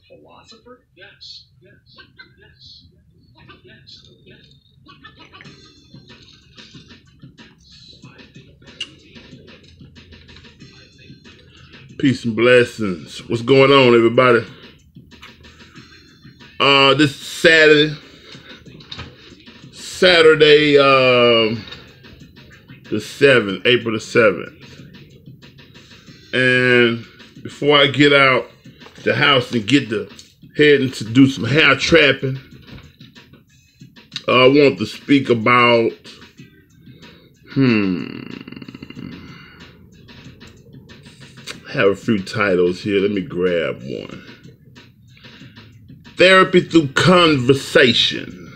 philosopher? Yes, yes, yes, yes, yes. Peace and blessings. What's going on, everybody? This Saturday, the 7th, April the 7th. And before I get out the house and get to heading to do some hair trapping, I want to speak about, I have a few titles here. Let me grab one. Therapy through conversation.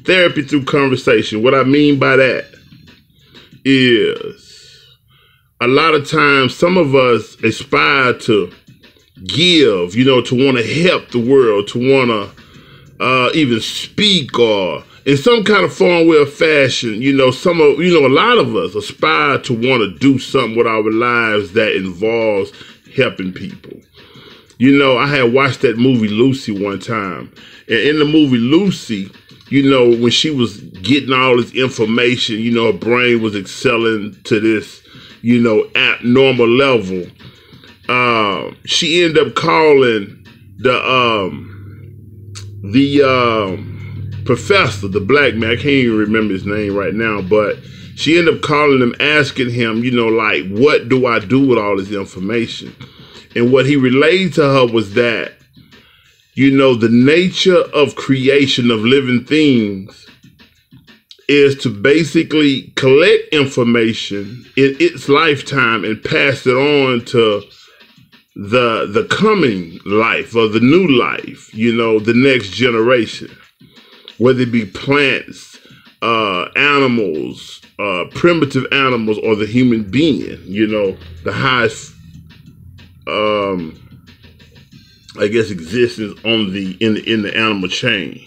Therapy through conversation. What I mean by that is a lot of times some of us aspire to give, to want to help the world, to want to even speak or in some kind of form, way or fashion. A lot of us aspire to want to do something with our lives that involves helping people. I had watched that movie Lucy one time, and in the movie Lucy, when she was getting all this information, her brain was excelling to this, abnormal level. She ended up calling the professor, the black man. I can't even remember his name right now, but she ended up calling him, asking him, like, what do I do with all this information? And what he relayed to her was that, the nature of creation of living things is to basically collect information in its lifetime and pass it on to the coming life or the new life, the next generation, whether it be plants, animals, primitive animals, or the human being, the highest existence in the animal chain.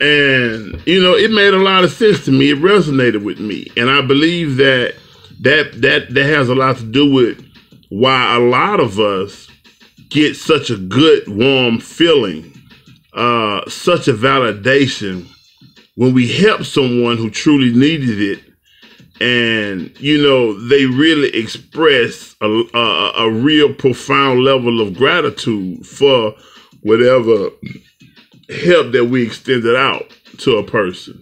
And it made a lot of sense to me. It resonated with me, and I believe that has a lot to do with why a lot of us get such a good warm feeling, such a validation when we help someone who truly needed it. And, they really express a real profound level of gratitude for whatever help that we extended out to a person.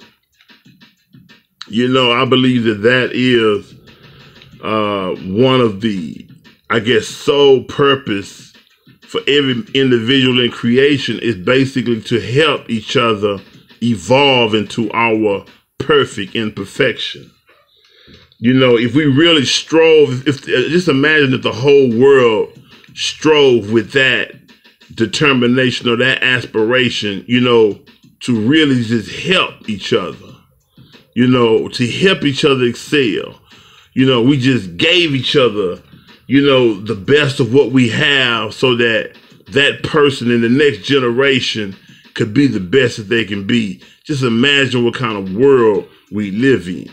I believe that is one of the, sole purpose for every individual in creation is basically to help each other evolve into our perfect imperfection. If we really strove, just imagine if the whole world strove with that determination or that aspiration, to really just help each other, to help each other excel. We just gave each other, the best of what we have so that that person in the next generation could be the best that they can be. Just imagine what kind of world we live in,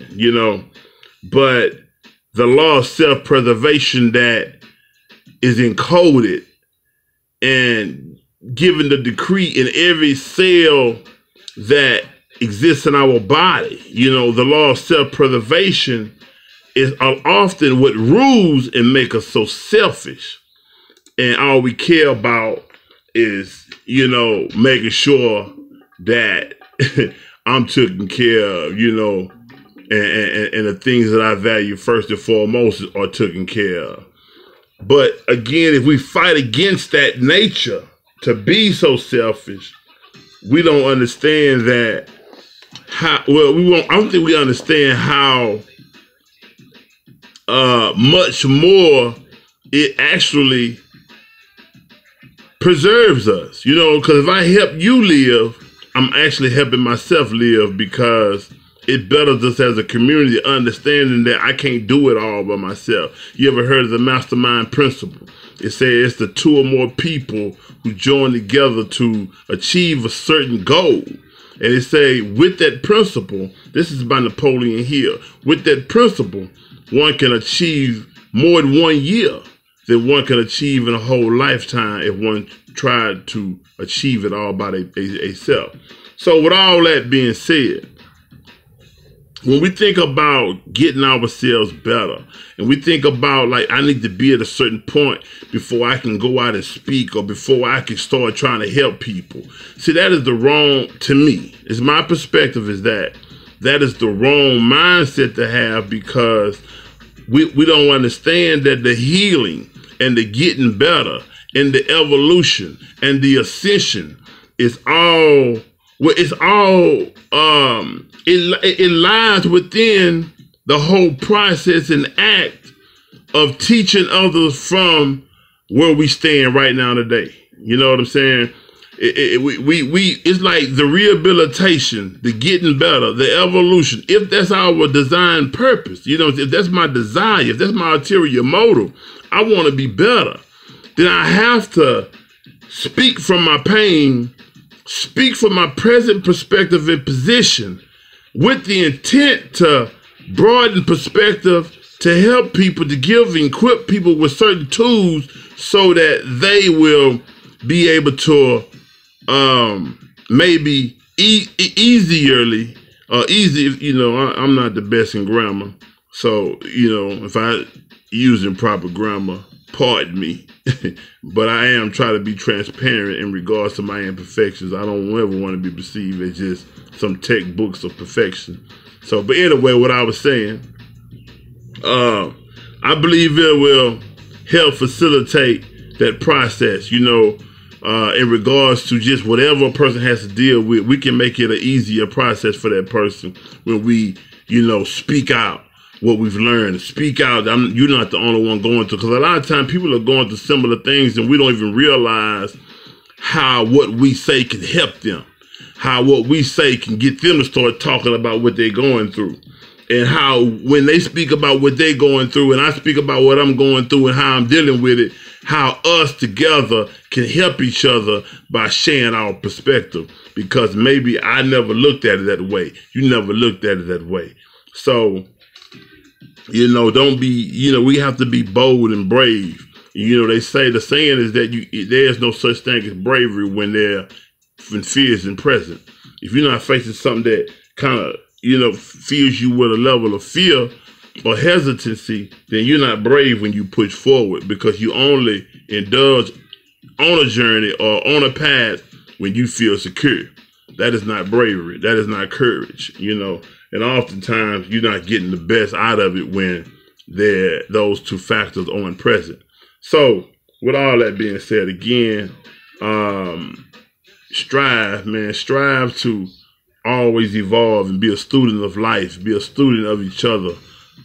But the law of self-preservation that is encoded and given the decree in every cell that exists in our body, the law of self-preservation is often what rules and make us so selfish. And all we care about is, making sure that I'm taken care of, and the things that I value first and foremost are taken care of. But again, if we fight against that nature to be so selfish, we don't understand that I don't think we understand how much more it actually preserves us, because if I help you live, I'm actually helping myself live, because it betters us as a community, understanding that I can't do it all by myself. You ever heard of the mastermind principle? It says it's the two or more people who join together to achieve a certain goal. And it say with that principle, this is by Napoleon Hill, with that principle, one can achieve more than 1 year. that one can achieve in a whole lifetime if one tried to achieve it all by itself. So with all that being said, when we think about getting ourselves better, and we think about like, I need to be at a certain point before I can go out and speak, or before I can start trying to help people. See, that is the wrong, to me, it's my perspective is that is the wrong mindset to have, because we don't understand that the healing and the getting better and the evolution and the ascension is all, well, it's all, it lies within the whole process and act of teaching others from where we stand right now today. You know what I'm saying? It's like the rehabilitation, the getting better, the evolution. If that's our design purpose, you know, if that's my desire, if that's my ulterior motive, I want to be better, then I have to speak from my pain, speak from my present perspective and position, with the intent to broaden perspective, to help people, to give and equip people with certain tools so that they will be able to maybe easily, you know, I'm not the best in grammar. So, you know, if I use improper grammar, pardon me. But I am trying to be transparent in regards to my imperfections. I don't ever want to be perceived as just some textbooks of perfection. So, but anyway, what I was saying, I believe it will help facilitate that process, you know, in regards to just whatever a person has to deal with. We can make it an easier process for that person when we, you know, speak out what we've learned. Speak out. You're not the only one going through, because a lot of times people are going through similar things and we don't even realize how what we say can help them, how what we say can get them to start talking about what they're going through, and how when they speak about what they're going through and I speak about what I'm going through and how I'm dealing with it, how us together can help each other by sharing our perspective, because maybe I never looked at it that way. You never looked at it that way. So, you know, don't be, you know, we have to be bold and brave. You know, they say, the saying is that there's no such thing as bravery when fear is present. If you're not facing something that kind of, you know, fills you with a level of fear or hesitancy, then you're not brave when you push forward, because you only indulge on a journey or on a path when you feel secure. That is not bravery. That is not courage, you know. And oftentimes you're not getting the best out of it when those two factors aren't present. So with all that being said, again, strive, man. Strive to always evolve and be a student of life, be a student of each other.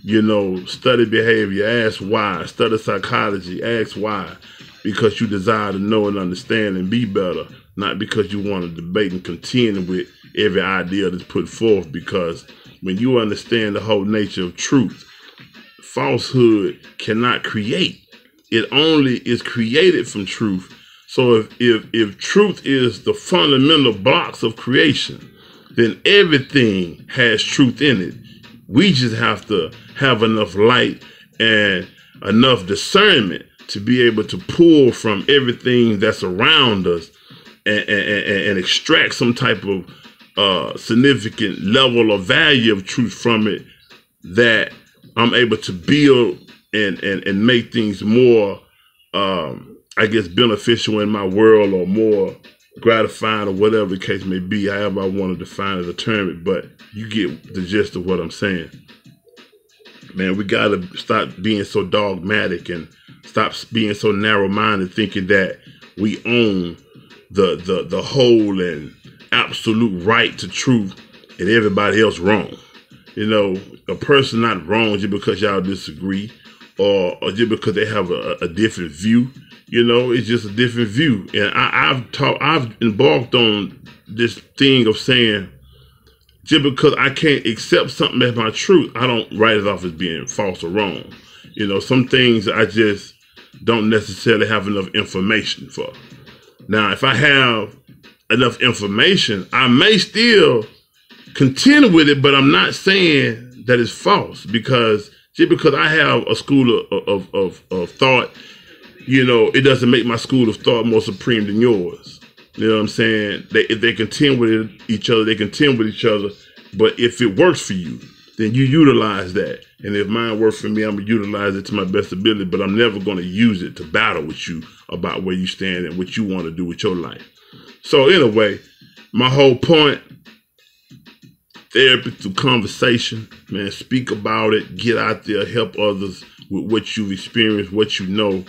You know, study behavior, ask why. Study psychology, ask why. Because you desire to know and understand and be better, not because you want to debate and contend with every idea that's put forth. Because when you understand the whole nature of truth, falsehood cannot create. It only is created from truth. So if truth is the fundamental blocks of creation, then everything has truth in it. We just have to have enough light and enough discernment to be able to pull from everything that's around us and extract some type of significant level of value of truth from it, that I'm able to build and make things more, I guess, beneficial in my world, or more gratifying, or whatever the case may be, however I want to define it or term it. But you get the gist of what I'm saying. Man, we got to stop being so dogmatic and stop being so narrow-minded, thinking that we own the whole and absolute right to truth and everybody else wrong. You know, a person not wrong just because y'all disagree, or just because they have a different view. You know, it's just a different view. And I've embarked on this thing of saying, just because I can't accept something as my truth, I don't write it off as being false or wrong. You know, some things I just don't necessarily have enough information for. Now, if I have enough information, I may still contend with it, but I'm not saying that it's false, because just because I have a school of thought you know, it doesn't make my school of thought more supreme than yours. You know what I'm saying? If they contend with each other, they contend with each other. But if it works for you, then you utilize that. And if mine works for me, I'm going to utilize it to my best ability. But I'm never going to use it to battle with you about where you stand and what you want to do with your life. So anyway, my whole point, therapy through conversation, man, speak about it, get out there, help others with what you've experienced, what you know,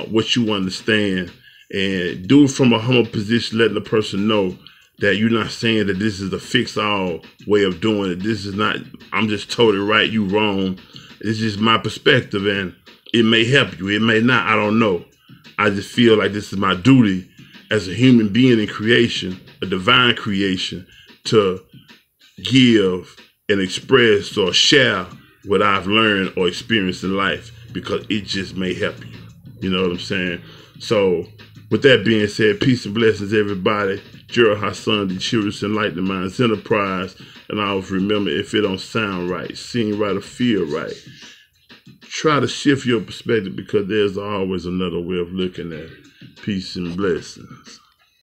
what you understand, and do it from a humble position, letting the person know that you're not saying that this is a fix-all way of doing it. This is not, I'm just totally right, you wrong. It's just my perspective, and it may help you, it may not, I don't know. I just feel like this is my duty as a human being in creation, a divine creation, to give and express or share what I've learned or experienced in life, because it just may help you. You know what I'm saying? So with that being said, peace and blessings, everybody. Gerald Hassan, the Children's Enlightening Minds Enterprise. And I always remember, if it don't sound right, seem right, or feel right, try to shift your perspective, because there's always another way of looking at it. Peace and blessings.